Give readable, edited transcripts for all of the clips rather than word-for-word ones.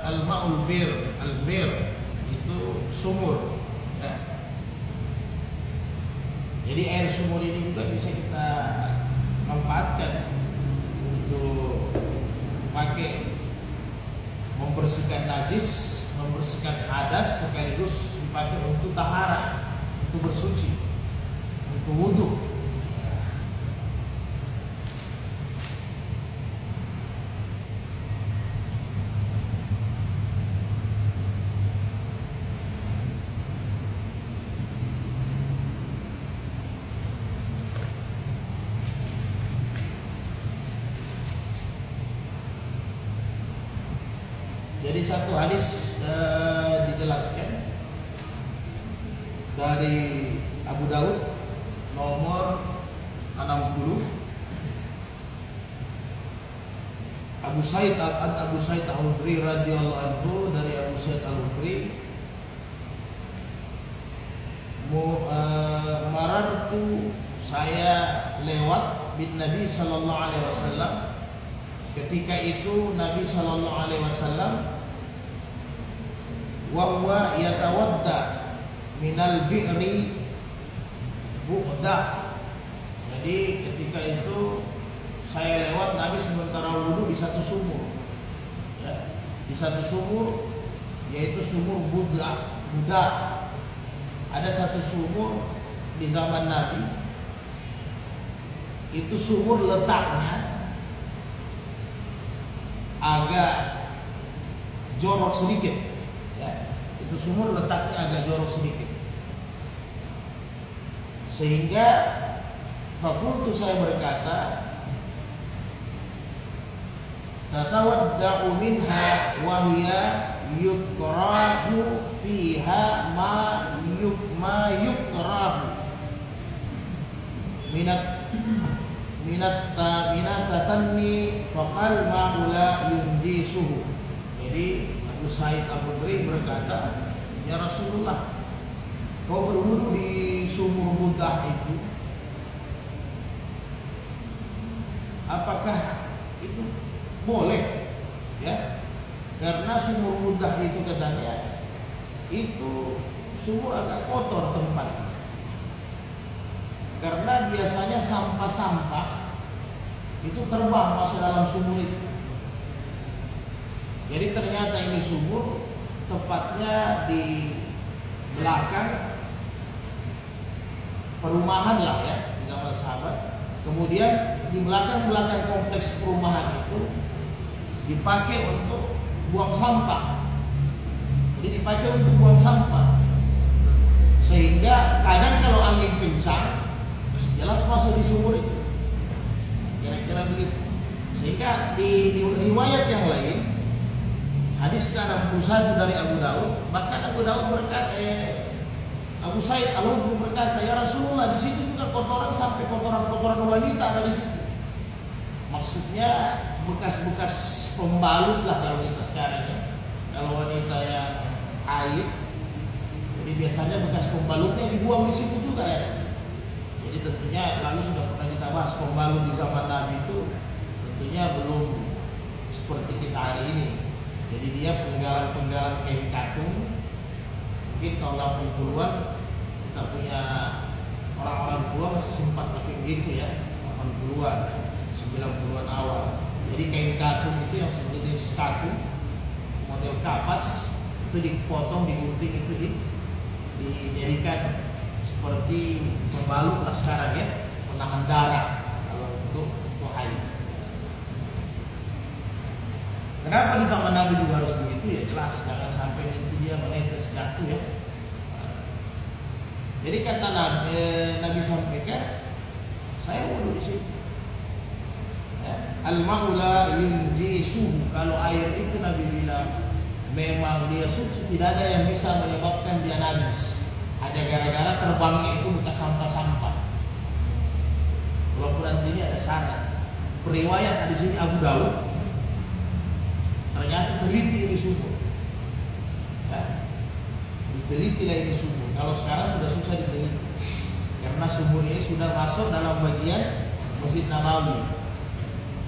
al-ma'ul bir, al-bir itu sumur ya. Jadi air sumur ini juga bisa kita manfaatkan untuk pakai membersihkan najis, membersihkan hadas, sekaligus dipakai untuk tahara, untuk bersuci, untuk wudhu. Jadi satu hadis dijelaskan dari Abu Daud nomor 60. Abu Sa'id Al-Khudri radhiyallahu anhu, dari Abu Sa'id Al-Khudri, marartu, saya lewat bin Nabi sallallahu alaihi wasallam. Ketika itu Nabi sallallahu alaihi wasallam wa huwa yatawadda minal bi'ri bu'da. Jadi ketika itu saya lewat, Nabi sementara wudu di satu sumur ya, di satu sumur, yaitu sumur Buddha. Ada satu sumur di zaman Nabi, itu sumur letaknya agak jorok sedikit ya. Itu sumur letaknya agak jorok sedikit, sehingga fakultu, saya berkata, tatawadda'u minha wa hiya yukrahu fiha ma yukrahu minat tatanni faqal ma'ula yunjisuhu. Jadi Abu Sa'id Al-Khudri berkata, ya Rasulullah, kau berwudu di sumur Buddha itu, apakah itu boleh ya? Karena sumur Buddha itu katanya itu sumur agak kotor tempatnya, karena biasanya sampah-sampah itu terbang masuk dalam sumur itu. Jadi ternyata ini sumur tepatnya di belakang perumahan lah ya, di zaman sahabat. Kemudian di belakang kompleks perumahan itu dipakai untuk buang sampah. Jadi dipakai untuk buang sampah, sehingga kadang kalau angin kencang jelas masuk di sumur itu, kira-kira begitu. Sehingga di riwayat yang lain, hadis ke-61 dari Abu Daud, bahkan Abu Daud berkata, Abu Sa'id Al-Khudri berkata, ya Rasulullah, di situ juga kotoran, sampai kotoran wanita ada di situ. Maksudnya bekas-bekas pembalut lah kalau kita sekarang ya. Kalau wanita yang haid, jadi biasanya bekas pembalutnya dibuang di situ juga ya. Jadi tentunya lalu sudah pernah kita bahas, pembalut di zaman Nabi itu tentunya belum seperti kita hari ini. Jadi dia penggalan kain katung. Mungkin kalau 80-an kita punya orang-orang tua masih sempat pakai begitu ya, 80-an, 90-an awal. Jadi kain katung itu yang sejenis katung, model kapas, itu dipotong, digunting, itu dijadikan seperti pembalut lah sekarang ya, penahan darah kalau untuk haid. Kenapa di zaman Nabi juga harus begitu ya? Jelas, jangan sampai nanti dia menetes jatuh ya. Jadi kata Nabi sampaikan, saya wudu di situ. Ya. Al-ma'ula yunjisuhu, kalau air itu Nabi bilang memang dia suci, tidak ada yang bisa menyebabkan dia najis. Hanya gara-gara terbangnya itu bekas sampah-sampah. Walaupun nanti ini ada syarat. Periwayat di sini Abu Daud, ternyata teliti ini sumur. Ya. Ditelitilah ini sumur. Kalau sekarang sudah susah diteliti, karena sumur ini sudah masuk dalam bagian Masjid Nabawi.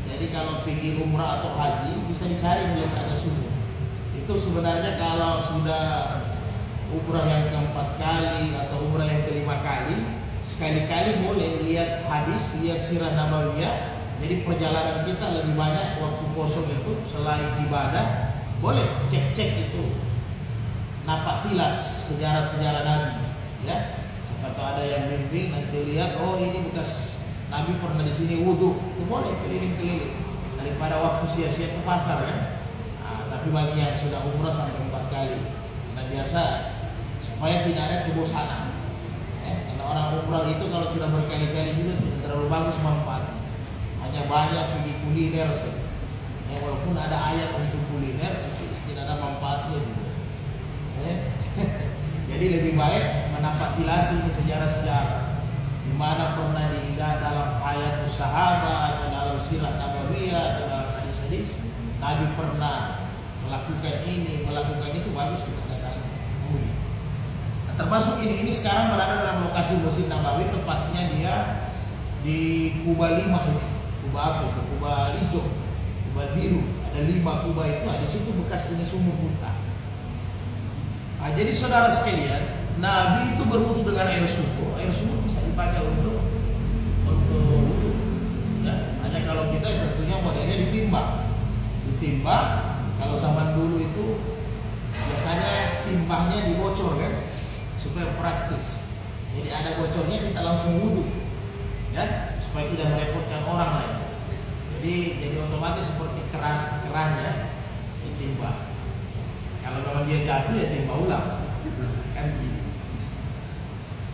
Jadi kalau pergi umrah atau haji bisa dicari melihat ada sumur. Itu itu sebenarnya kalau sudah umrah yang keempat kali atau umrah yang kelima kali, sekali-kali boleh lihat hadis, lihat sirah nabawiyah. Jadi perjalanan kita lebih banyak waktu kosong itu selain ibadah, boleh cek-cek itu, napak tilas sejarah-sejarah Nabi, ya. Atau ada yang bimbing nanti lihat, oh ini bekas Nabi pernah di sini wudhu, itu boleh keliling-keliling daripada waktu sia-sia ke pasar kan. Nah, tapi bagi yang sudah umrah sampai 4 kali, karena biasa supaya tidak ada kebosanan. Karena orang umrah itu kalau sudah berkali-kali juga tidak terlalu bagus manfaatnya. Hanya banyak pergi kuliner saja. Walaupun ada ayat untuk kuliner, tapi tidak ada manfaatnya juga. Jadi lebih baik menapaktilasi sejarah-sejarah di mana pernah diingat dalam ayat sahabat atau dalam sirah nabawiyah atau dalam hadis-hadis Nabi pernah melakukan ini, melakukan itu, bagus kita datang. Nah, termasuk ini sekarang berada dalam lokasi Masjid Nabawi, tempatnya dia di Kuba 5 itu. Kuba apa itu? Kuba hijau, Kuba biru. Ada 5 Kuba itu, di situ bekas ini sumur muntah. Nah, jadi saudara sekalian, Nabi itu berwudu dengan air sumur. Air sumur bisa dipakai untuk wudu. Ya, hanya kalau kita tentunya modelnya ditimbang. Kalau zaman dulu itu biasanya timbahnya dibocor kan, supaya praktis. Jadi ada bocornya kita langsung wudu, ya, supaya tidak merepotkan orang lain. Jadi otomatis seperti keran ya, ditimbang. Kalau memang dia jatuh ya timba ulang, kan gitu.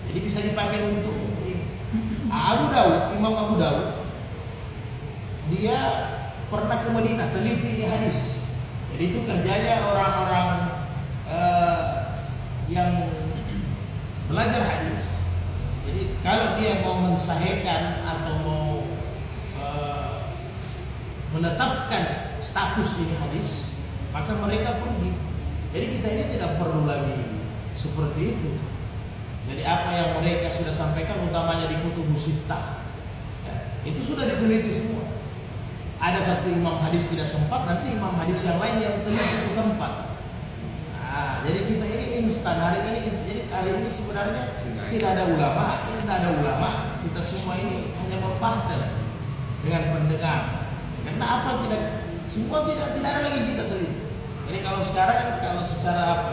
Jadi bisa dipakai untuk Imam Abu Dawud, dia pernah ke Madinah, teliti di hadis. Jadi itu kerjanya orang-orang yang belajar hadis. Jadi kalau dia mau mensahihkan atau mau menetapkan status ini hadis, maka mereka pergi. Jadi kita ini tidak perlu lagi seperti itu. Jadi apa yang mereka sudah sampaikan, utamanya di Kutubus Sittah, ya, itu sudah diteliti semua. Ada satu imam hadis tidak sempat, nanti imam hadis yang lain yang teliti itu tempat. Nah, jadi kita ini instan hari ini. Jadi hari ini sebenarnya tidak ada ulama, kita semua ini hanya membahas dengan pendengar. Karena apa, semua tidak ada lagi kita teliti. Jadi kalau sekarang secara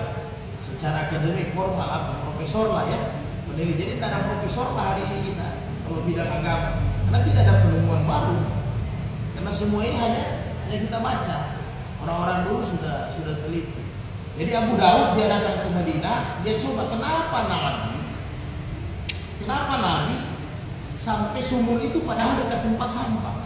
akademik formal profesor lah ya, peneliti. Jadi tidak ada profesor lah hari ini kita kalau bidang agama, karena tidak ada penemuan baru. Karena semua ini hanya kita baca. Orang-orang dulu sudah teliti. Jadi Abu Dawud dia datang ke Madinah, dia coba kenapa Nabi sampai sumur itu padahal dekat tempat sampah,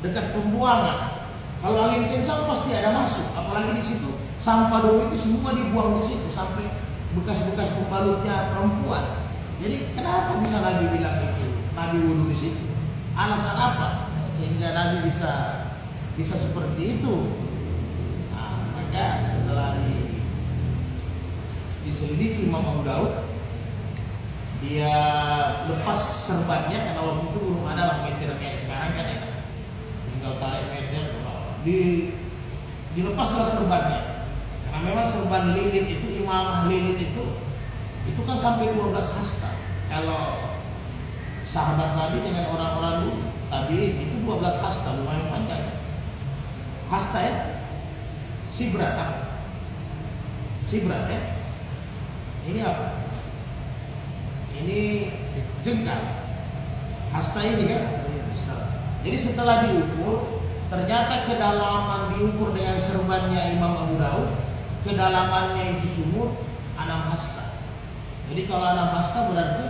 dekat pembuangan. Kalau angin kencang pasti ada masuk, apalagi di situ sampah dulu itu semua dibuang di situ sampai bekas-bekas pembalutnya perempuan. Jadi kenapa bisa Nabi bilang itu? Nabi wudu di situ. Alasan apa sehingga Nabi bisa seperti itu? Nah, maka setelah diselidiki Imam Abu Dawud, dia lepas serbannya karena waktu itu belum ada lah meter kayak sekarang kan ya. Tinggal tarik meter ke bawah. Dilepaslah serbannya. Karena memang serban lilin itu, imamah lilin itu kan sampai 12 hasta. Kalau sahabat Nabi dengan orang-orang dulu tabi'in itu 12 hasta, lumayan panjang. Hasta ya, sibrat ya. Ini apa? Ini jengkal. Hasta ini kan. Jadi setelah diukur, ternyata kedalaman diukur dengan serbannya Imam Abu Dawud, kedalamannya itu sumur 6 hasta. Jadi kalau 6 hasta berarti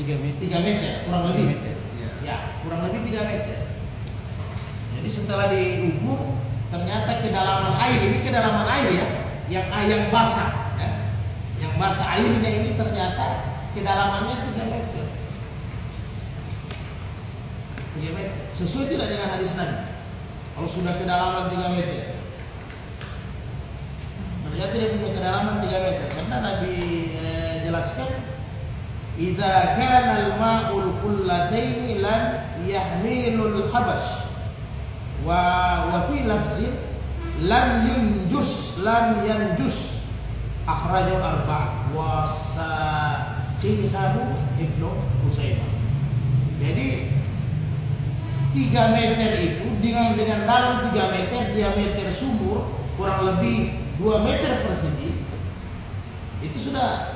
3 meter kurang lebih. Ya, kurang lebih 3 meter. Jadi setelah diukur, ternyata kedalaman air, ini kedalaman air ya, yang basah ya. Yang basah airnya ini ternyata kedalamannya 3 meter. 3 meter. Sesuai tidak dengan hadis Nabi? Kalau sudah kedalaman 3 meter, ternyata dia punya kedalaman 3 meter. Karena Nabi jelaskan, idza kana al-ma'ul qullataini lan yahmilul habas wa fi lafzin lam yanjus akhrajul arba' wa sahihahu Ibnu Huzaimah. Jadi 3 meter itu dengan dalam 3 meter diameter sumur kurang lebih 2 meter persegi, itu sudah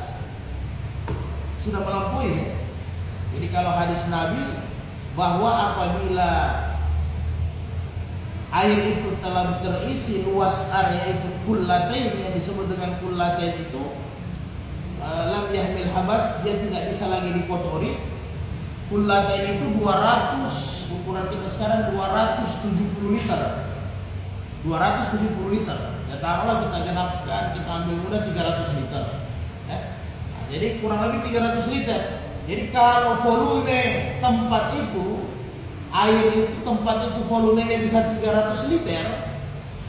melampaui ya. Jadi kalau hadis Nabi bahwa apabila air itu telah terisi luas area itu kullatain, yang disebut dengan kullatain itu lam yahmil habas, dia tidak bisa lagi dikotori. Kullatain itu 200, ukuran kita sekarang 270 liter. 270 liter. Ya taruhlah kita genapkan, kita ambil mudah 300 liter. Ya. Nah, jadi kurang lebih 300 liter. Jadi kalau volume tempat itu, air itu tempat itu volumenya bisa 300 liter,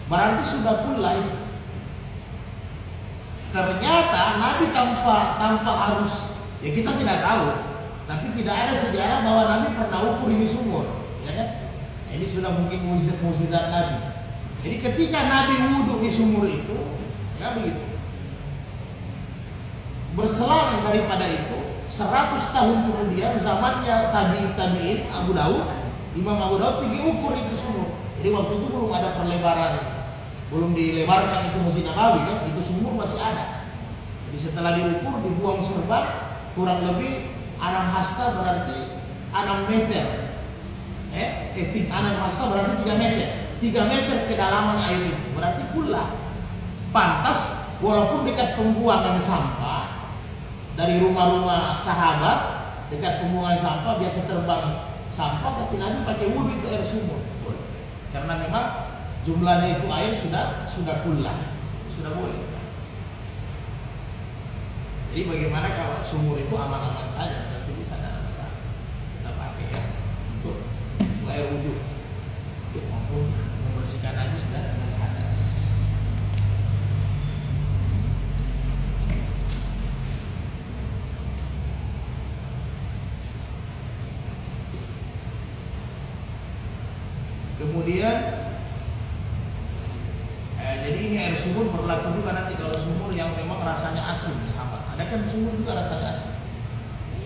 berarti sudah kulai. Ternyata Nabi tanpa harus, ya kita tidak tahu, tapi tidak ada sejarah bahwa Nabi pernah ukur ini sumur, ya kan? Nah, ini sudah mungkin mukjizat Nabi. Jadi ketika Nabi wudhu di sumur itu, ya begitu. Berselang daripada itu 100 tahun kemudian, zamannya tabi'in Imam Abu Daud pergi ukur itu sumur. Jadi waktu itu belum ada perlebaran, belum dilebarkan itu Masjid Nabawi kan, itu sumur masih ada. Jadi setelah diukur, dibuang serban, kurang lebih 6 hasta berarti 6 meter. 6 hasta berarti 3 meter. 3 meter kedalaman air itu berarti pula pantas, walaupun dekat pembuangan sampah dari rumah-rumah sahabat, dekat pembuangan sampah biasa terbang sampah, tapi Nabi pakai wudhu itu air sumur. Karena memang jumlahnya itu air sudah pula, sudah boleh. Jadi bagaimana kalau sumur itu aman-aman saja, berarti bisa ada masalah. Kita pakai ya untuk air wudhu, maupun membersihkan najis dan hadas. Kemudian jadi ini air sumur berlaku juga nanti kalau sumur yang memang rasanya asin, sahabat. Ada kan sumur juga rasanya asin.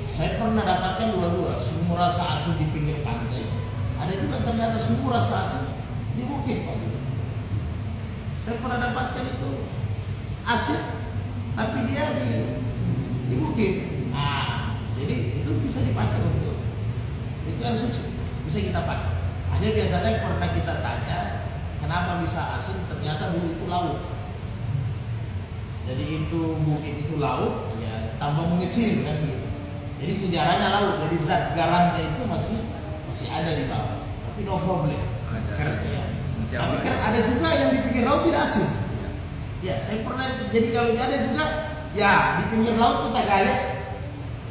Saya pernah dapatkan dua-dua, sumur rasa asin di pinggir pantai. Ada juga ternyata sumur rasa asin di bukit, Pak. Saya pernah dapatkan itu asin, tapi dia di bukit. Nah, jadi itu bisa dipakai untuk itu air suci, bisa kita pakai. Hanya biasanya pernah kita tanya, kenapa bisa asin? Ternyata dulu itu laut. Jadi itu bukit itu laut, ya tanpa mengecil kan gitu. Jadi sejarahnya laut, jadi zat garamnya itu masih ada di bawah. Tapi no problem. Karena ya. Tapi kan ada juga yang di pinggir laut tidak asin. Ya, saya pernah. Jadi kalau ada juga, ya di pinggir laut kita gali.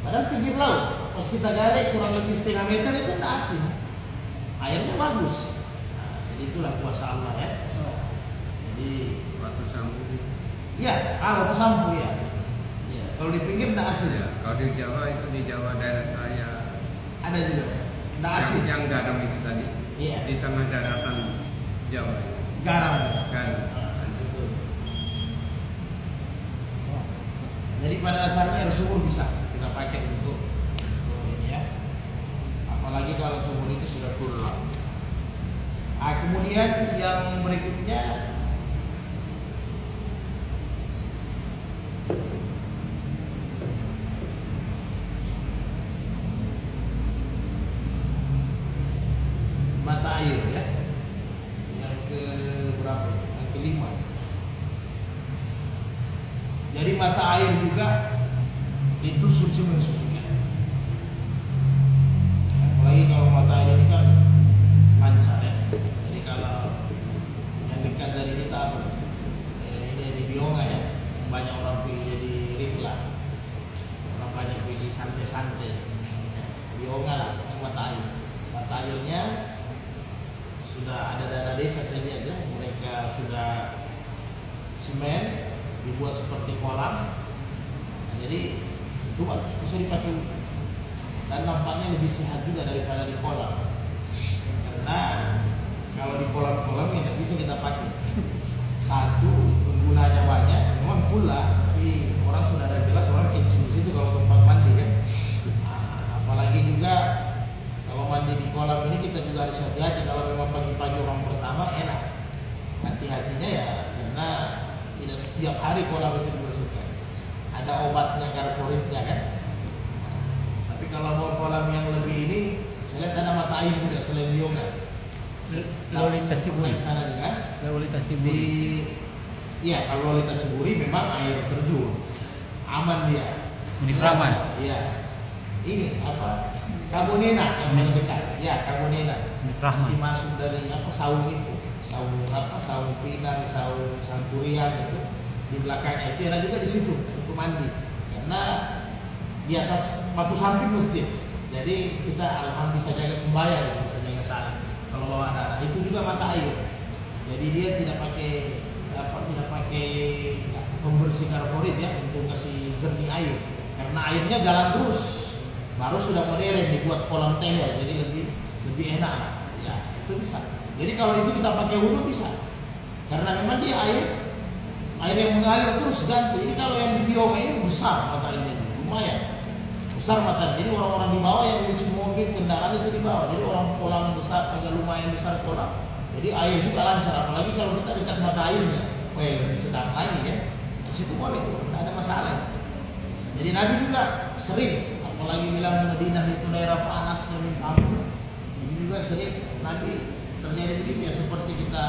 Padahal pinggir laut, pas kita gali kurang lebih setengah meter itu tidak asin. Airnya bagus. Nah, jadi itulah kuasa Allah ya. Jadi Batu Sambu. iya, batu sambu ya. Ya, kalau di pinggir tidak asin. Ya, kalau di Jawa itu di Jawa daerah saya Ada juga. Tidak asin. yang garam itu tadi. Iya. Di tengah daratan Jawa. Garam. Garam. Jadi pada dasarnya air sumur bisa kita pakai untuk ini ya. Apalagi kalau sumur itu sudah keluar. Nah, kemudian yang berikutnya mata air ya. Yang ke berapa? Yang kelima. Jadi mata air juga itu suci mensucikan. Apalagi kalau mata air ini kan lancar ya. Jadi kalau yang dekat dari kita ini di Bionga ya, banyak orang pilih jadi rifla, orang banyak pilih santai-santai. Bionga lah, mata air. Mata airnya sudah ada dana desa saya lihat ya, mereka sudah semen dibuat seperti kolam. Nah, jadi itu bagus, bisa dipakai dan nampaknya lebih sehat juga daripada di kolam, karena kalau di kolam-kolam ya tidak bisa kita pakai. satu penggunanya banyak, memang pula, tapi orang sudah ada jelas orang kencing di situ kalau tempat mandi kan. Apalagi juga kalau mandi di kolam ini kita juga harus hati-hati. Kalau memang pagi-pagi orang pertama enak, hati-hatinya ya, karena tidak setiap hari kolam itu dibersihkan. Ada obatnya, karporitnya kan. Tapi kalau mau kolam yang lebih ini, saya lihat ada mata air juga selain yoga. Lolita Siburi. Sana juga. Lolita Di, Siburi. iya kalau Lolita Siburi memang air terjun, aman dia. Uniframan. Iya. Ini apa? Kabonena yang paling dekat. Ya Kabonena. Uniframan. Dimasuk dari apa saung itu, saung apa? Saung Pinang, saung Sangkuriang itu di belakangnya itu ada juga di situ untuk mandi. Karena di atas batu samping masjid. Jadi kita alhamdulillah bisa jaga sembahyang, bisa jaga salat. Kalau bawa anak itu juga mata air. Jadi dia tidak pakai tidak pakai pembersih karborit ya untuk kasih jernih air. Karena airnya jalan terus. Baru sudah modern dibuat kolam tehel, jadi lebih enak. Ya itu bisa. Jadi kalau itu kita pakai wudhu bisa. Karena memang dia air yang mengalir terus ganti. Ini kalau yang di bioma ini besar mata airnya, lumayan. Besar mata. Jadi orang-orang di bawah yang nyuci mobil kendaraan itu di bawah. Jadi orang kolam besar agak lumayan besar kolam. Jadi air juga lancar. Apalagi kalau kita dekat mata airnya, lebih sedang lagi ya. Di situ boleh, tidak ada masalah. Jadi Nabi juga sering, apalagi bilang Madinah itu daerah panas yang minta ampun. Ini juga sering Nabi terjadi begitu ya, seperti kita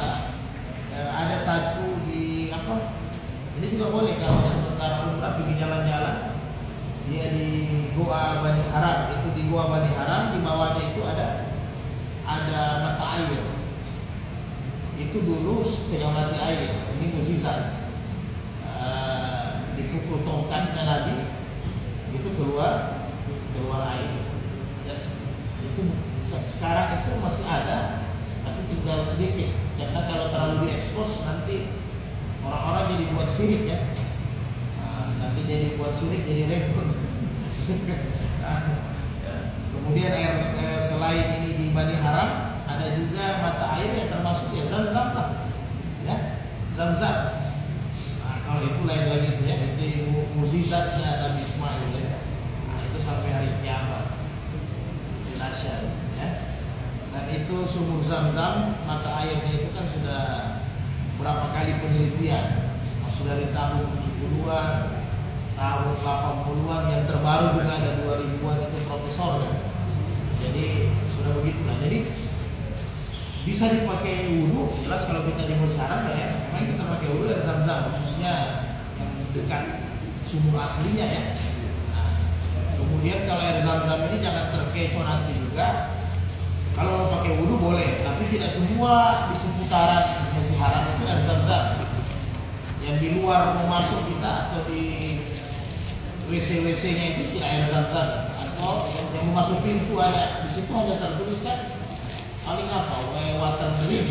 ada satu di apa? Ini juga boleh kalau sementara umrah pergi jalan-jalan. Dia di Goa Bani Haram, itu di Goa Bani Haram di bawahnya itu ada mata air. Itu dulu setengah mati air, ini mukjizat. Dipukul tongkatnya Nabi, itu keluar air. Ya, itu sekarang itu masih ada, tapi tinggal sedikit. Karena kalau terlalu diekspos nanti orang-orang jadi buat sirik ya. Nanti jadi buat sirik jadi repot. Kemudian selain ini di Bani Haram ada juga mata air yang termasuk ya Zam-Zam lah, ya Zam-Zam. Nah, kalau itu lain lagi ya, itu mukjizatnya Nabi Ismail ya. Nah, itu sampai hari kiamat. Dahsyat ya. Dan itu sumur Zam-Zam, mata airnya itu kan sudah berapa kali penelitian, masuk dari tahun 70-an, tahun 80-an, yang terbaru juga ada 2000-an itu profesor kan. Jadi sudah begitulah. Jadi bisa dipakai wudhu, jelas kalau kita di Masjid Haram ya, memang kita pakai wudhu dari Zam-Zam, khususnya yang dekat sumur aslinya ya. Nah, kemudian kalau air Zam-Zam ini jangan terkecoh nanti juga. Kalau mau pakai wudhu boleh, tapi tidak semua di seputaran Masjid Haram itu air Zam-Zam. Yang di luar mau masuk kita atau di WC-WC-nya itu tidak air Zam-Zam, atau yang mau masuk pintu ada di situ hanya tertulis kan paling apa water drink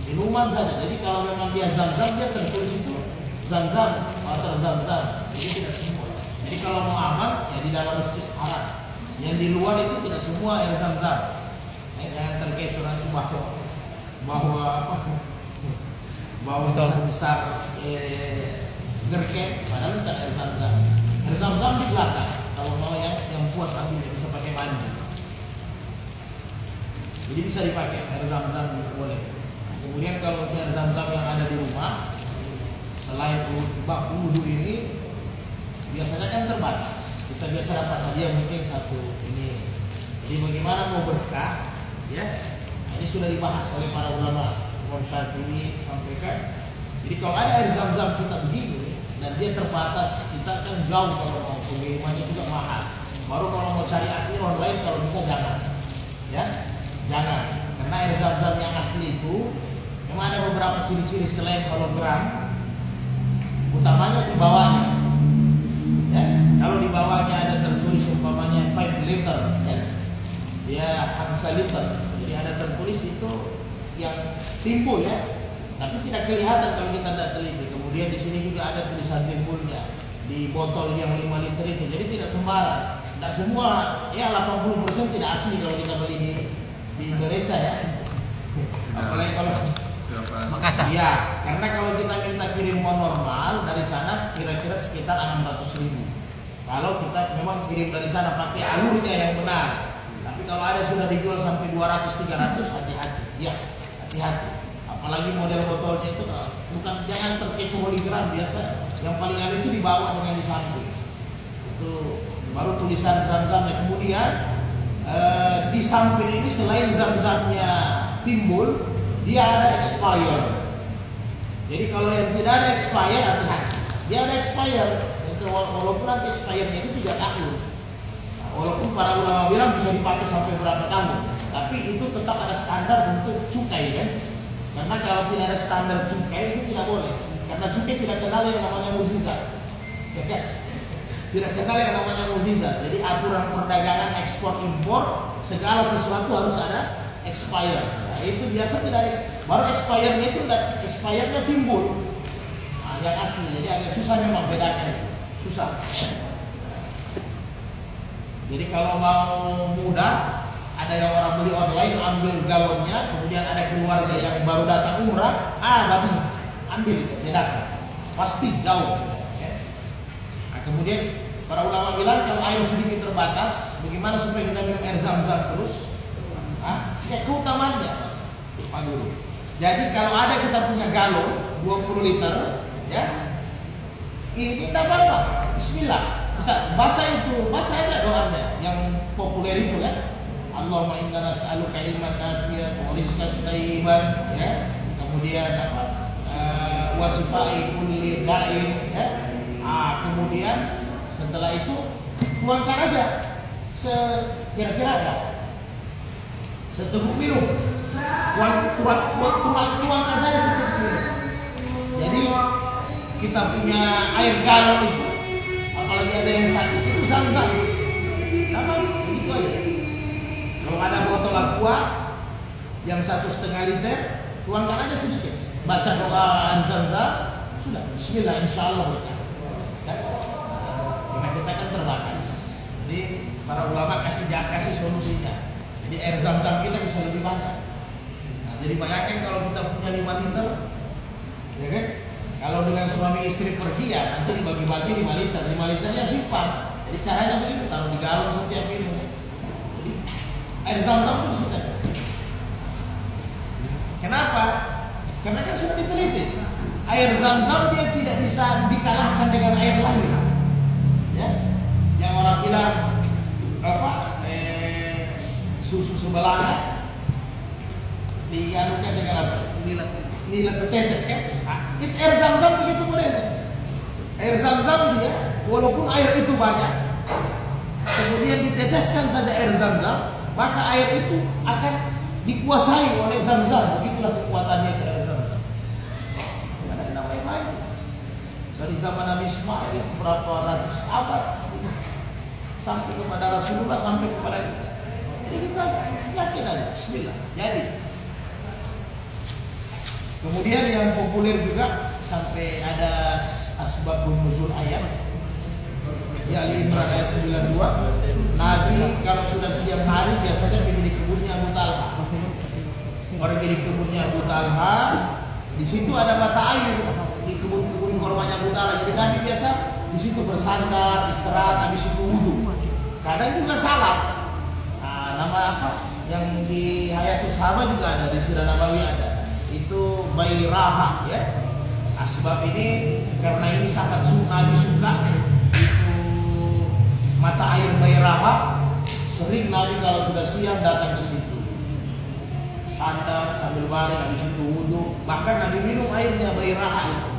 minuman saja. Jadi kalau memang dia Zam-Zam dia tertulis itu Zam-Zam, water Zam-Zam. Jadi tidak semua. Jadi kalau mau aman ya di dalam Masjid Haram. Yang di luar itu tidak semua air Zam-Zam. Jangan terkecoh nanti bahwa besar jerken padahal bukan air Zam-Zam. Air Zam-Zam di belakang. Kalau mau yang puas nanti bisa pakai mandi. Jadi bisa dipakai air Zam-Zam boleh. Kemudian kalau air Zam-Zam yang ada di rumah, selain bak wudhu ini biasanya kan terbatas. Kita biasa dapat hadiah mungkin satu ini. Jadi bagaimana mau berkah? Ya, nah, ini sudah dibahas oleh para ulama. Imam Syafi'i sampaikan. Jadi kalau ada air Zam-Zam kita begini dan dia terbatas, kita kan jauh kalau mau pengirimannya juga mahal. Baru kalau mau cari asli online kalau bisa jangan, ya jangan. Karena air Zam-Zam yang asli itu memang ada beberapa ciri-ciri selain hologram. Utamanya di bawahnya, ya. Kalau di bawahnya ada tertulis umpamanya 5 liter, ya. Dia angsa liter. Jadi ada tertulis itu yang timbul ya, tapi tidak kelihatan kalau kita tidak teliti. Kemudian di sini juga ada tulisan timbulnya di botol yang 5 liter itu. Jadi tidak sembarang. Tidak semua, ya 80% tidak asli kalau kita beli di Indonesia ya. Apalagi berapa? Makassar. Iya, karena kalau kita minta kirim uang normal dari sana kira-kira sekitar 600.000. Kalau kita memang kirim dari sana pakai alurnya yang benar. Tapi kalau ada sudah dijual sampai 200-300, hati-hati. Ya, hati-hati. Apalagi model botolnya itu bukan, jangan terkecoh hologram biasa. Yang paling halus itu dibawa dengan di samping. Itu baru tulisan zam-zamnya. Kemudian di samping ini selain zam-zamnya timbul, dia ada expired. Jadi kalau yang tidak ada expired, hati-hati. Dia ada expired. Walaupun nanti expirednya itu 3 tahun. Nah, walaupun para ulama bilang bisa dipakai sampai berapa tahun, tapi itu tetap ada standar untuk cukai kan. Karena kalau tidak ada standar cukai itu tidak boleh. Karena cukai tidak kenal yang namanya mukjizat. Ya kan? Tidak kenal yang namanya mukjizat. Jadi aturan perdagangan ekspor impor segala sesuatu harus ada expired. Nah, itu biasa tidak ada baru expirednya itu expirednya timbul. Nah, yang asli. Jadi agak susah memang bedakan itu. Susah. Jadi kalau mau mudah, ada yang orang beli online ambil galonnya, kemudian ada keluarga yang baru datang umrah, babi ambil bedakan, pasti jauh. Nah, kemudian para ulama bilang kalau air sedikit terbatas, bagaimana supaya kita minum air zam-zam terus? Ya keutamaannya mas, Pak Guru. Jadi kalau ada kita punya galon 20 liter, ya. Ini tidak apa-apa, bismillah. Kita baca aja doanya yang populer itu ya. Allahumma inna nas'aluka ilman nafi'an wa rizqan thayyiban, ya. Kemudian wa shifaa'i kulli da'in, ya. Kemudian setelah itu tuangkan aja kira-kira ya. Seteguk minum. Tuangkan saja seteguk minum. Jadi kita punya air galon itu, apalagi ada yang sakit itu zam-zam. Apa? Begitu aja. Kalau ada botol aqua yang 1,5 liter, tuangkan aja sedikit. Baca doa zam-zam, sudah. Bismillah, insya Allah berkah. Karena kita kan terbatas. Jadi para ulama kasih solusinya. Jadi air zam-zam kita bisa lebih banyak. Nah, jadi bayangkan kalau kita punya 5 liter, ya kan? Kalau dengan suami istri pergi ya nanti dibagi-bagi 5 liter, 5 liternya simpan. Jadi caranya begitu, taruh di galon setiap minum. Jadi air zam-zam itu sudah. Kenapa? Karena kan sudah diteliti. Air zam-zam dia tidak bisa dikalahkan dengan air lain. Ya, yang orang bilang susu sebelanga dianukan dengan apa? Nilai setetes kan? Itu air zam-zam begitu boleh. Air zam-zam dia, walaupun air itu banyak, kemudian diteteskan saja air zam-zam, maka air itu akan dikuasai oleh zam-zam. Begitulah kekuatannya air zam-zam. Karena tidak main-main. Dari zaman Nabi Ismail berapa ratus abad sampai kepada Rasulullah, sampai kepada kita. Jadi kita yakin aja, bismillah. Jadi kemudian yang populer juga sampai ada asbabun nuzul ayat di Ali Imran ayat 92. Nabi kalau sudah siang hari biasanya pergi di kebunnya Abu Talha. Orang di kebunnya Abu Talha, di situ ada mata air di kebun kormanya Abu Talha. Jadi Nabi biasa di situ bersandar, istirahat, habis itu wudu. Kadang juga salat. Nah, nama apa? Yang di Hayatus Sahabat juga ada, di Sirah Nabawi ada. Itu Bairaha ya. Sebab ini karena ini sangat Nabi suka itu mata air Bairaha. Sering Nabi kalau sudah siang datang ke situ, sandar sambil baring, habis itu wudu. Bahkan Nabi minum airnya Bairaha itu.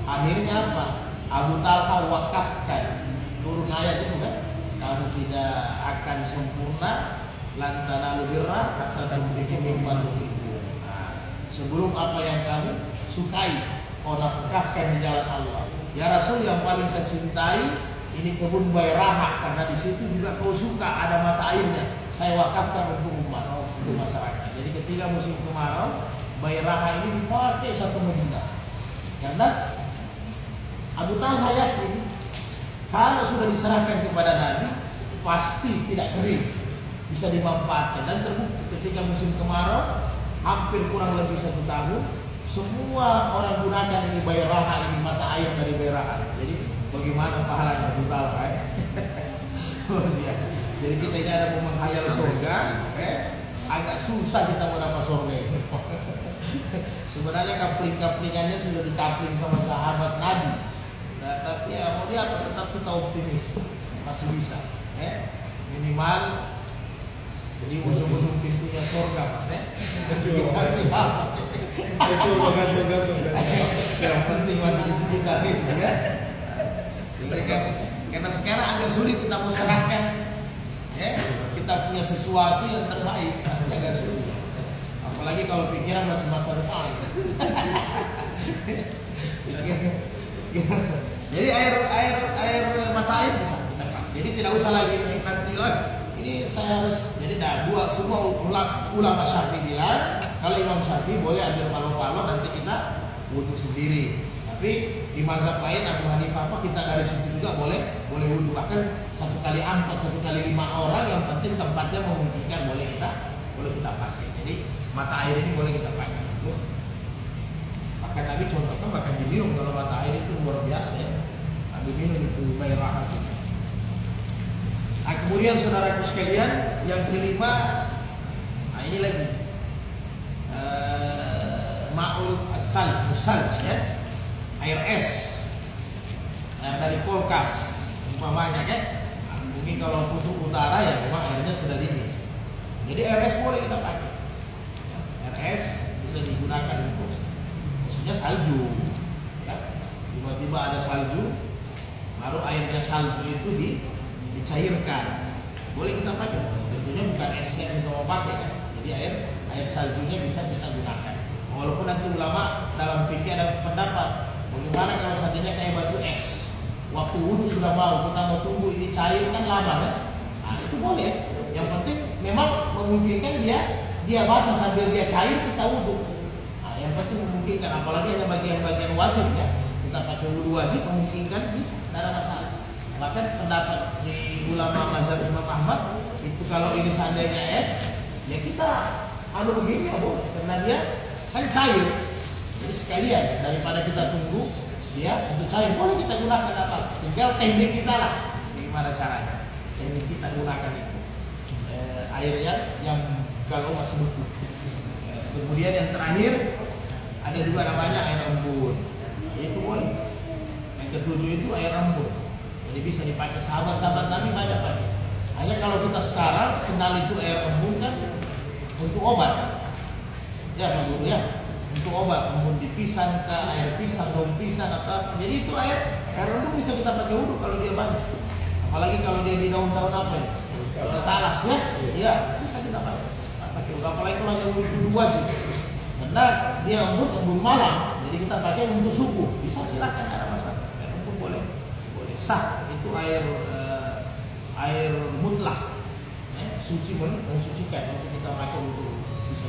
Akhirnya apa? Abu Talha wakafkan, turun ayat itu kan, kamu tidak akan sempurna lantana birra hatta tunfiqu mimma tuhibbun. Sebelum apa yang kamu sukai, kau nafkahkan di jalan Allah. Ya Rasul, yang paling saya cintai ini kebun Bairaha, karena di situ juga kau suka, ada mata airnya. Saya wakafkan untuk umat, untuk masyarakat. Jadi ketika musim kemarau, Bairaha ini dipakai satu Madinah. Karena Abu Talha yakin kalau sudah diserahkan kepada Nabi pasti tidak kering, bisa dimanfaatkan. Dan terbukti ketika musim kemarau hampir kurang lebih 1 tahun semua orang gunakan ini bayraha, ini mata air dari bayraha. Jadi bagaimana pahalanya brutal ya? Jadi kita ini ada mau menghayal surga, agak susah kita mendapat surga ini. Sebenarnya kapling-kaplingannya sudah dikapling sama sahabat Nabi. Nah, tapi ya mau dia apa, tetap kita optimis, masih bisa. Minimal jadi ujung-ujung pintunya surga mas yang penting masih di sekitar itu ya. Karena sekarang agak sulit kita mau serahkan kita punya sesuatu yang terbaik, pasti agak sulit. Apalagi kalau pikiran masih masa depan. Jadi air mata air bisa kita pakai. Jadi tidak usah lagi ini saya harus, jadi semua ulama Syafi'i bilang kalau Imam Syafi'i boleh ambil palo-palo nanti kita wudhu sendiri. Tapi di mazhab lain Abu Hanifah kita dari situ juga boleh wudhu, bahkan 1 kali 4, 1 kali 5 orang, yang penting tempatnya memungkinkan boleh kita pakai. Jadi mata air ini boleh kita pakai. Bahkan Nabi contohnya bahkan diminum, kalau mata air itu luar biasa ya. Nabi minum itu bayraha. Nah, kemudian saudaraku sekalian, yang kelima, nah ini lagi ma'ul asal ya, air es, dari kulkas umpamanya kan. Nah, mungkin kalau kutub utara ya memang airnya sudah dingin. Jadi air es boleh kita pakai. Air es bisa digunakan untuk, maksudnya salju. Ya, tiba-tiba ada salju, baru airnya salju itu dicairkan, boleh kita pakai. Tentunya bukan esnya kita mau pakai kan. Jadi air saljunya bisa kita gunakan. Walaupun nanti ulama dalam fikih ada pendapat, bagaimana kalau seandainya kayak batu es, waktu wudhu sudah mau, kita mau tunggu ini cair kan lama kan? Nah itu boleh. Yang penting memang memungkinkan dia basah sambil dia cair kita wudhu. Nah yang penting memungkinkan, apalagi hanya bagian-bagian wajib ya. Kita pakai wudhu wajib memungkinkan, bisa, tidak ada masalah. Bahkan pendapat di ulama mazhab Imam Ahmad itu kalau ini seandainya es, ya kita begini ya boleh, karena dia kan cair. Jadi sekalian daripada kita tunggu dia untuk cair, boleh kita gunakan apa? Tinggal teknik kita lah, bagaimana caranya. Teknik kita gunakan itu airnya yang kalau masih beku. Kemudian yang terakhir ada juga namanya air embun, itu boleh. Yang ketujuh itu air embun. Jadi bisa dipakai, sahabat-sahabat Nabi banyak pakai. Hanya kalau kita sekarang kenal itu air embun kan untuk obat. Ya Pak Guru ya, untuk obat, embun di pisang ke air pisang, daun pisang atau. Jadi itu air embun bisa kita pakai wudhu kalau dia banyak. Apalagi kalau dia di daun-daun apa ya? Talas ya, iya bisa kita pakai wudhu. Apalagi kalau ada wudhu wajib. Karena dia embun malam, jadi kita pakai untuk subuh. Bisa silakan, ada masalah. Air embun boleh sah. Itu air mutlak, suci mensucikan untuk kita pakai wudhu bisa.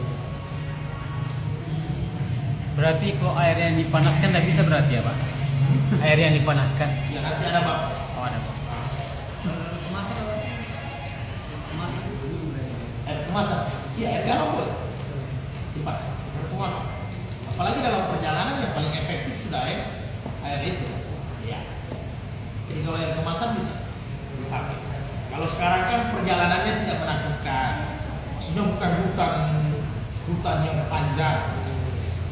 Berarti kalau air yang dipanaskan tidak bisa berarti ya Pak? Air yang dipanaskan? Ya nanti ada Pak. Oh ada Pak. Air kemasan, iya air galon boleh dipakai. Air kemasan. Apalagi dalam perjalanan yang paling efektif sudah air itu. Ya. Jadi kalau air kemasan bisa dipakai. Kalau sekarang kan perjalanannya tidak menakutkan. Maksudnya bukan hutan yang panjang.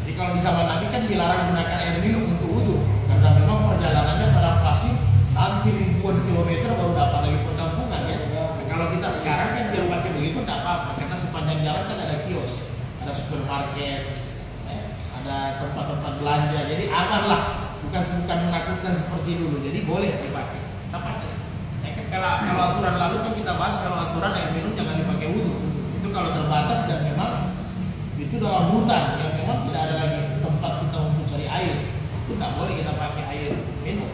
Jadi kalau di zaman Nabi kan dilarang gunakan air minum untuk wudhu, karena memang perjalanannya pada pasti hampir ribuan kilometer baru dapat lagi perkampungan ya. Nah, kalau kita sekarang kan biar pakai begitu tidak apa-apa, karena sepanjang jalan kan ada kios, ada supermarket, ada tempat-tempat belanja, jadi aman lah, bukan menakutkan seperti dulu. Jadi boleh dipakai, kita pakai. Ya kan kalau aturan lalu kan kita bahas kalau aturan air minum jangan dipakai wudhu. Itu kalau terbatas dan memang itu dalam hutan yang memang tidak ada lagi tempat kita untuk cari air, itu tidak boleh kita pakai air minum.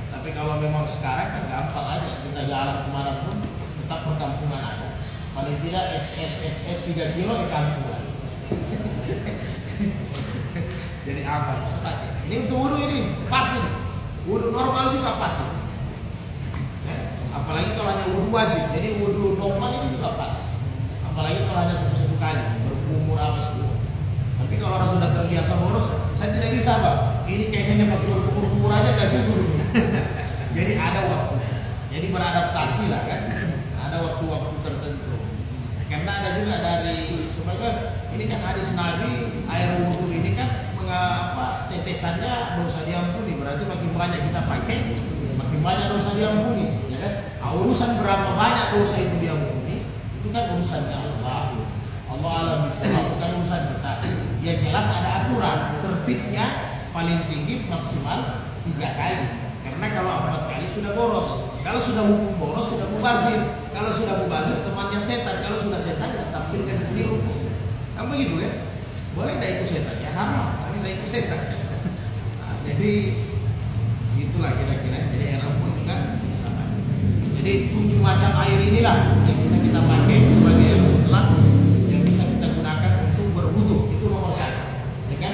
Tapi kalau memang sekarang kan gampang aja, kita jalan kemana pun tetap perkampungan ada. Paling tidak SSS 3 kilo di kampung lagi. Jadi aman, bisa pakai. Ini untuk wudhu ini pas ini, wudhu normal juga pas. Ya, apalagi kalau hanya wudhu wajib, jadi wudhu normal ini juga pas. Apalagi kalau hanya satu kali berumur apa semua. Tapi kalau orang sudah terbiasa boros, saya tidak bisa Pak. Ini kayaknya pakai ukur aja kasih dulu. Jadi ada waktunya. Jadi beradaptasi lah kan. Ada waktu-waktu tertentu. Karena ada juga dari sebagai ini kan hadis Nabi, air wudhu ini kan mengapa tetesannya dosa diampuni. Berarti makin banyak kita pakai, makin banyak dosa diampuni, ya kan? Urusan berapa banyak dosa itu diampuni, itu kan urusannya Allah. Allah alam bisawab, bukan urusan kita. Ya jelas ada aturan, tertibnya paling tinggi maksimal 3 kali. Karena kalau 4 kali sudah boros. Kalau sudah hukum boros sudah mubazir. Kalau sudah mubazir temannya setan. Kalau sudah setan ya tafsirkan sendiri hukum. Kan begitu kan? Boleh tidak ikut setan? Ya haram. Tapi saya ikut setan. Nah, jadi itulah kira-kira. Jadi air pun juga bisa kita pakai. Jadi 7 macam air inilah yang bisa kita pakai sebagai air mutlak yang bisa kita gunakan untuk berwudu. Itu nomor 1. Dengan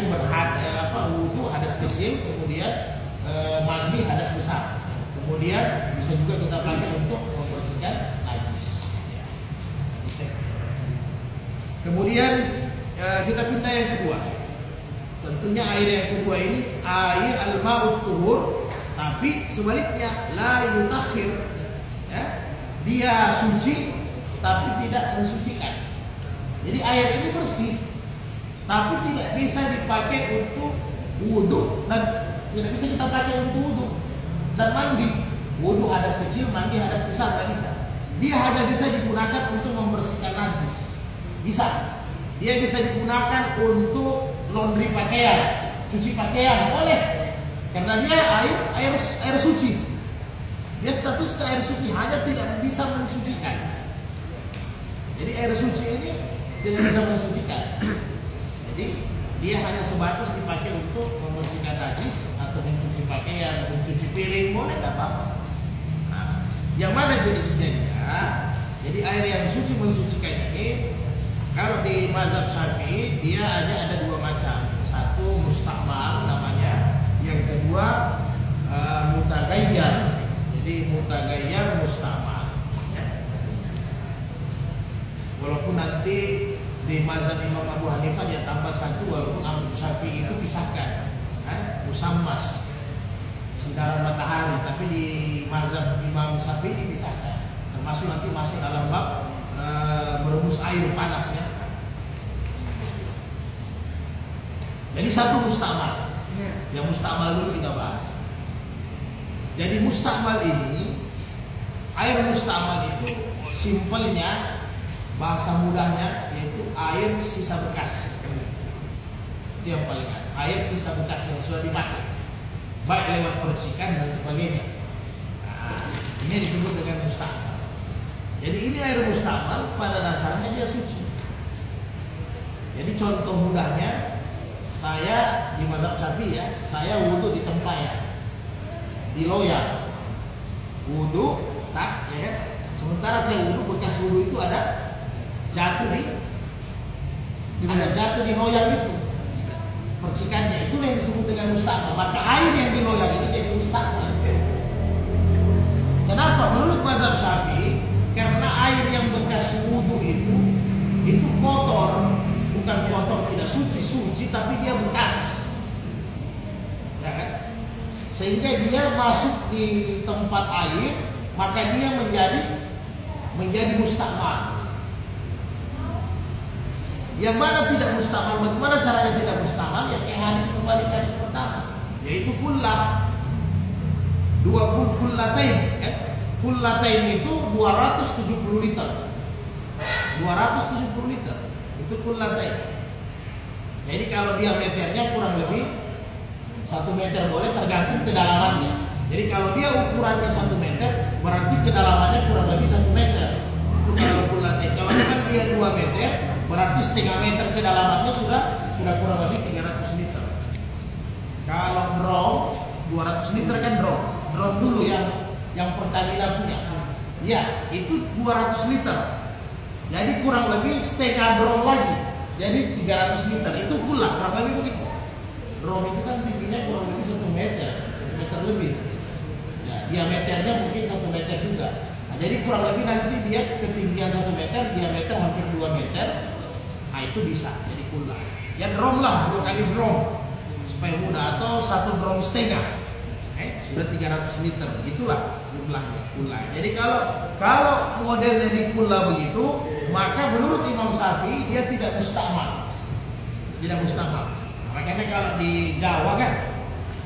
wudu hadas kecil, kemudian mandi hadas besar. Kemudian bisa juga kita pakai untuk membersihkan najis. Ya. Kemudian kita pindah yang kedua. Tentunya air yang kedua ini air al-ma'ut tuhur, tapi sebaliknya la yutakhir. Ya. Dia suci tapi tidak mensucikan. Jadi air ini bersih tapi tidak bisa dipakai untuk wudu dan tidak bisa kita pakai untuk wudu dan mandi. Wudu hadas kecil, mandi hadas besar tidak bisa. Dia hanya bisa digunakan untuk membersihkan najis. Bisa. Dia bisa digunakan untuk laundry pakaian, cuci pakaian, boleh. Karena dia air suci. Dia statusnya air suci, hanya tidak bisa mensucikan. Jadi air suci ini tidak bisa mensucikan. Jadi dia hanya sebatas dipakai untuk membersihkan najis atau mencuci pakaian, mencuci piring, boleh nggak apa-apa. Nah, yang mana jenisnya dia? Jadi air yang suci mensucikan ini, kalau di mazhab Syafi'i dia ada 2 macam. Satu mustakmal namanya, yang kedua mutaghayyar. Jadi mutaghayyar mustakmal. Ya. Walaupun nanti di mazhab Imam Abu Hanifah dia tambah 1, walaupun Imam Syafi'i itu pisahkan, musammas, sinar matahari, tapi di mazhab Imam Syafi'i dipisahkan, termasuk nanti masuk dalam bab merebus air panas ya. Jadi 1 mustakmal, yang mustakmal dulu kita bahas. Jadi mustakmal ini, air mustakmal itu simpelnya, bahasa mudahnya yaitu air sisa bekas. Itu yang paling air sisa bekas yang sudah dipakai, baik lewat percikan dan sebagainya. Nah, ini disebut dengan mustakmal. Jadi ini air mustakmal pada dasarnya dia suci. Jadi contoh mudahnya, saya di mazhab Syafi'i ya, saya wudu di tempayan, di loyang, wudu tak, ya kan? Sementara saya wudu, bekas wudu itu ada jatuh di loyang itu, percikannya, itu yang disebut dengan mustakmal. Maka air yang di loyang ini jadi mustakmal. Kenapa? Menurut mazhab Syafi'i, karena air yang bekas wudu itu kotor, bukan kotor tidak suci, tapi dia bekas, ya kan? Sehingga dia masuk di tempat air, maka dia menjadi mustakmal. Yang mana tidak mustakmal, bagaimana caranya tidak mustakmal? Ya kayak hadis, kembali ke hadis pertama, yaitu kullah, 2 kullatain kan? Kullatain itu 270 liter. 270 liter itu kullatain. Jadi kalau diameternya kurang lebih 1 meter boleh, tergantung kedalamannya. Jadi kalau dia ukurannya 1 meter, berarti kedalamannya kurang lebih 1 meter. Itu kalau kullatain. Kalau memang dia 2 meter, berarti setengah meter kedalamannya sudah kurang lebih 300 liter. Kalau drum 200 liter kan drum dulu yang Pertamina punya. Ya, itu 200 liter. Jadi kurang lebih setengah drum lagi. Jadi 300 liter. Itu pula kurang lebih begitu. Drum itu kan tingginya kurang lebih 1 meter lebih. Ya, diameternya mungkin 1 meter juga. Nah, jadi kurang lebih nanti dia ketinggian 1 meter, diameter hampir 2 meter. Nah, itu bisa jadi kullah. Ya drum lah, 2 kali drum supaya mudah, atau 1 drum setengah. Sudah 300 liter, begitulah jumlahnya kula. Jadi kalau modelnya di kula begitu, maka menurut Imam Syafi'i dia tidak mustakmal. Tidak mustakmal. Makanya kalau di Jawa kan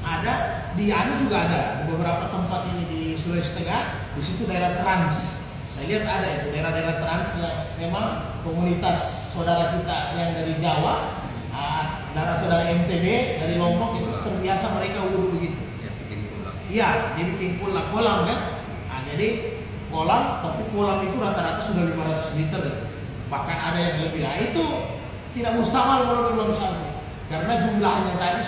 ada, di Anu juga ada, di beberapa tempat ini di Sulawesi Tengah, di situ daerah trans. Saya lihat ada itu daerah-daerah trans yang memang komunitas saudara kita yang dari Jawa, atau dari NTB, dari Lombok itu terbiasa mereka wudhu begitu. Iya, dia bikin kolam kan. Jadi kolam, tapi kolam itu rata-rata sudah 500 liter. Bahkan ada yang lebih. Itu tidak mustakmal menurut Imam Syafi'i. Karena jumlahnya tadi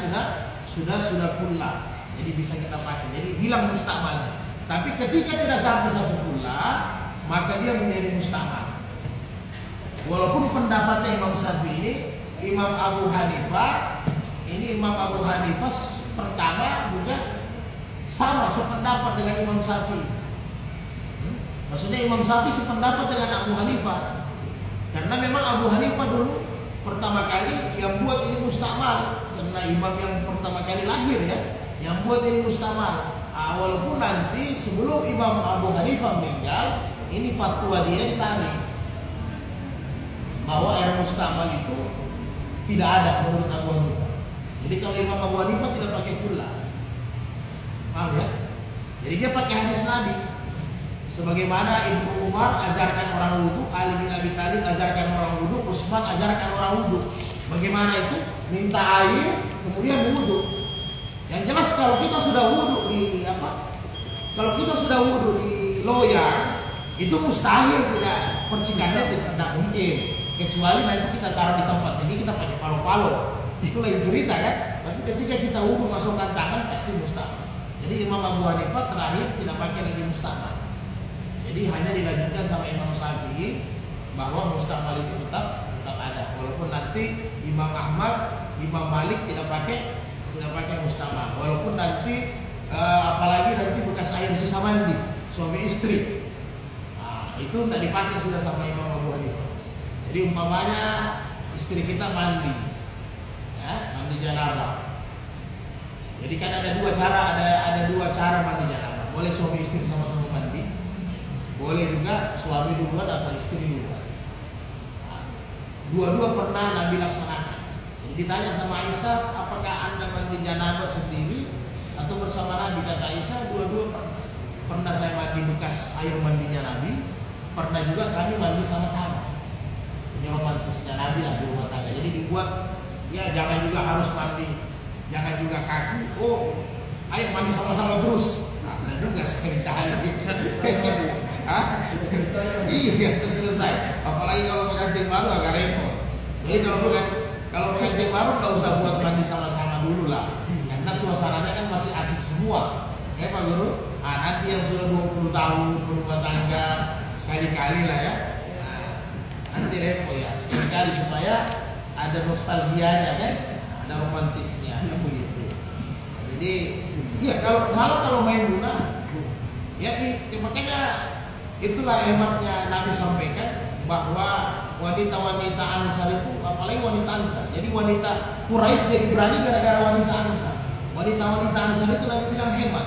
sudah pula. Jadi bisa kita pakai. Jadi hilang mustakmalnya. Tapi ketika tidak sampai 1 pula, maka dia menjadi mustakmal. Walaupun pendapatnya Imam Syafi'i ini, Imam Abu Hanifah pertama juga sama sependapat dengan Imam Syafi'i. Maksudnya Imam Syafi'i sependapat dengan Abu Hanifah. Karena memang Abu Hanifah dulu pertama kali yang buat ini mustakmal, karena imam yang pertama kali lahir ya, yang buat ini mustakmal. Walaupun nanti sebelum Imam Abu Hanifah meninggal, ini fatwa dia ditarik bahwa air mustakmal itu tidak ada menurut Abu Hanifah. Jadi kalau Imam Abu Hanifah tidak pakai kula. Paham ya? Jadi dia pakai hadis Nabi. Sebagaimana Ibnu Umar ajarkan orang wudhu, Ali bin Abi Thalib ajarkan orang wudhu, Utsman ajarkan orang wudhu. Bagaimana itu? Minta air, kemudian wudhu. Yang jelas kalau kita sudah wudhu di Kalau kita sudah wudhu di loyang, itu mustahil tidak percikannya tidak mungkin. Kecuali nanti kita taruh di tempat. Jadi kita pakai palo-palo. Itu lain cerita kan? Tapi ketika kita wudhu masukkan tangan pasti mustahil. Jadi Imam Abu Hanifah terakhir tidak pakai lagi mustakmal. Jadi hanya dilanjutkan sama Imam Syafi'i bahwa mustakmal itu tetap ada. Walaupun nanti Imam Ahmad, Imam Malik tidak pakai mustakmal. Walaupun nanti apalagi nanti bekas air sisa mandi suami istri, itu tidak dipakai sudah sama Imam Abu Hanifah. Jadi umpamanya istri kita mandi, ya, mandi janabah. Jadi kan ada 2 cara, ada 2 cara mandi janabah. Boleh suami istri sama-sama mandi, boleh juga suami duluan atau istri duluan. Dua-dua pernah Nabi laksanakan. Jadi ditanya sama Aisyah, apakah anda mandi janabah sendiri atau bersama Nabi? Kata Aisyah, dua-dua pernah. Pernah saya mandi bekas air mandinya Nabi, pernah juga kami mandi sama-sama. Ini romantisnya Nabi lah di rumah tangga. Jadi dibuat, ya jangan juga harus mandi, jangan juga kaku. Oh, ayo mandi sama-sama terus. Nah juga sekali-kali. Iya, selesai. Apalagi kalau pengantin baru agak repot. Jadi kalau pengantin baru nggak usah buat mandi sama-sama dulu lah, karena suasananya kan masih asik semua. Ya Pak Guru. Nanti yang sudah 20 tahun berumah tangga sekali-kali lah ya. Nanti repot ya, sekali-kali supaya ada nostalgianya kan, ada romantisnya kan begitu. Jadi iya kalau Maimunah ya makanya itulah hebatnya Nabi sampaikan bahwa wanita-wanita Ansar itu, apalagi wanita Ansar. Jadi wanita Quraisy jadi berani gara-gara wanita Ansar. Wanita-wanita Ansar itu Nabi bilang hebat.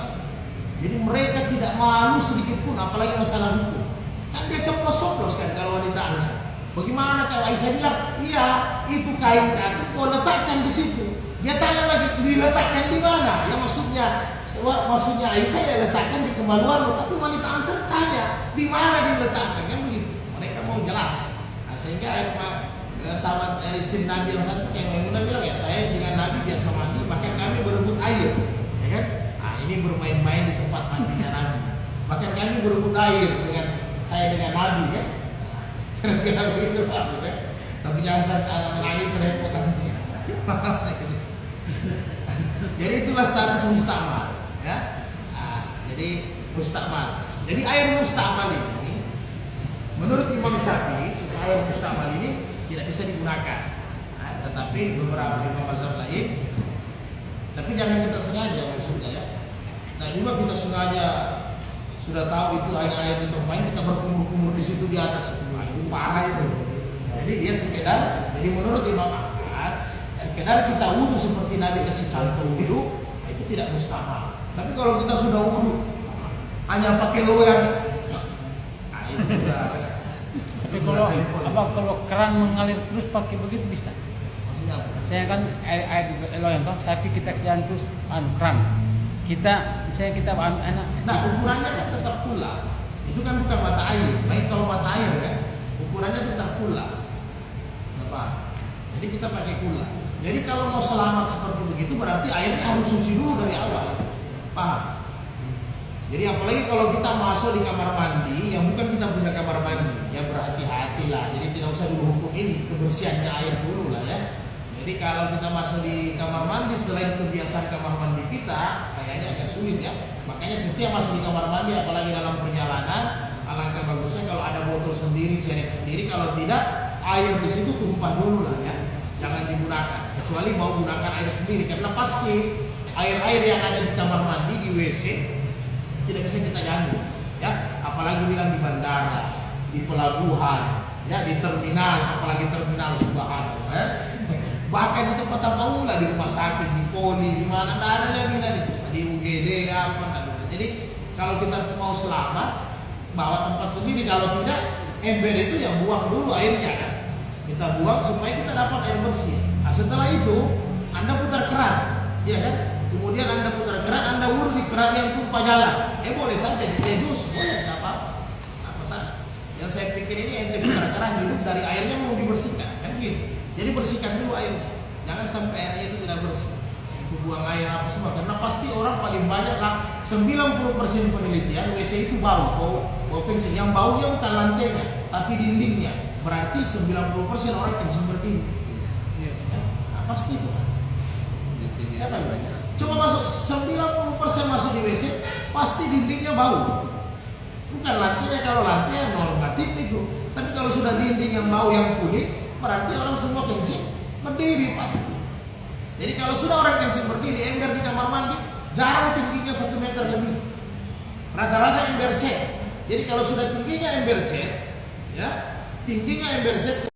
Jadi mereka tidak malu sedikit pun, apalagi masalah hukum. Kan dia ceplos-ceplos kan kalau wanita Ansar. Bagaimana kalau Aisyah bilang, iya itu kain kaki kau letakkan di situ. Dia tanya lagi, diletakkan di mana? Ya maksudnya Aisyah ya letakkan di kemaluan, tapi wanita Ansar tanya, di mana diletakkan? Kan begitu. Mereka mau jelas. Nah, sehingga sahabat istri Nabi yang satu yang Maimunah bilang, ya saya dengan Nabi biasa mandi, bahkan kami berebut air, ya kan? Nah, ini bermain-main di tempat mandinya Nabi. Bahkan kami berebut air dengan Nabi, kan? Kira-kira begitu Pak, kan? Tapi jangan sampai anak menangis repot nanti. Jadi itulah status mustakmal, ya. Jadi mustakmal. Jadi air mustakmal ini, menurut Imam Syafi'i, air mustakmal ini tidak bisa digunakan. Tetapi beberapa imam mazhab lain, tapi jangan kita sengaja maksudnya ya. Nah juga kita sengaja sudah tahu itu hanya air ditumpahin, kita berkumur-kumur di situ di atas, itu parah itu. Jadi dia sekedar, jadi menurut Imam Ahmad sekedar kita wudhu seperti Nabi kasih contoh wudhu, itu tidak mustahil. Tapi kalau kita sudah wudhu hanya pakai loyang, nah itu sudah. Tapi kalau keran mengalir terus pakai begitu bisa. Maksudnya apa? Saya kan air loyang toh, tapi kita jalan terus keran. Misalnya kita anak. Nah ukurannya kan tetap pula. Itu kan bukan mata air. Baik kalau mata air ya, ukurannya tetap pula. Apa? Jadi kita pakai kula. Jadi kalau mau selamat seperti begitu berarti airnya harus suci dulu dari awal. Paham? Jadi apalagi kalau kita masuk di kamar mandi yang bukan kita punya kamar mandi, ya berhati-hatilah. Jadi tidak usah dulu hukum ini, kebersihannya air dulu lah ya. Jadi kalau kita masuk di kamar mandi selain kebiasaan kamar mandi kita, kayaknya agak sulit ya. Makanya setiap masuk di kamar mandi apalagi dalam perjalanan, alangkah bagusnya kalau ada botol sendiri, cerek sendiri. Kalau tidak, air di situ tumpah dulu lah ya. Jangan digunakan, kecuali mau gunakan air sendiri karena pasti air-air yang ada di kamar mandi di WC tidak bisa kita ganggu ya, apalagi bilang di bandara, di pelabuhan, ya di terminal, apalagi terminal subhanallah ya. Bahkan di tempat apa pula di rumah sakit, di poli, di mana ada jaminan itu, di UGD apa. Jadi kalau kita mau selamat bawa tempat sendiri, kalau tidak ember itu ya buang dulu airnya kan. Kita buang supaya kita dapat air bersih. Nah, setelah itu Anda putar keran, ya kan? Kemudian Anda putar keran, Anda wudhu di keran yang tumpah jalan. Boleh saja dijus, boleh, tidak apa-apa. Apa saja. Yang saya pikir ini ente putar keran hidup dari airnya mau dibersihkan, kan gitu. Jadi bersihkan dulu airnya. Jangan sampai airnya itu tidak bersih. Itu buang air apa semua. Karena pasti orang paling banyak lah 90% penelitian WC itu bau kencing. Yang baunya bukan lantainya, tapi dindingnya. Berarti 90% orang kencing berdiri. Iya. Ya, nah, pasti itu. Di sini Ya, kan? banyak. Coba masuk 90% masuk di WC, pasti dindingnya bau. Bukan lantainya, kalau lantai yang normatif itu. Tapi kalau sudah dinding yang bau yang kuning, berarti orang semua kencing berdiri pasti. Jadi kalau sudah orang kencing berdiri, ember di kamar mandi jarang tingginya 1 meter lebih. Rata-rata ember cat. Jadi kalau sudah tingginya ember cat, ya tingginya ember cat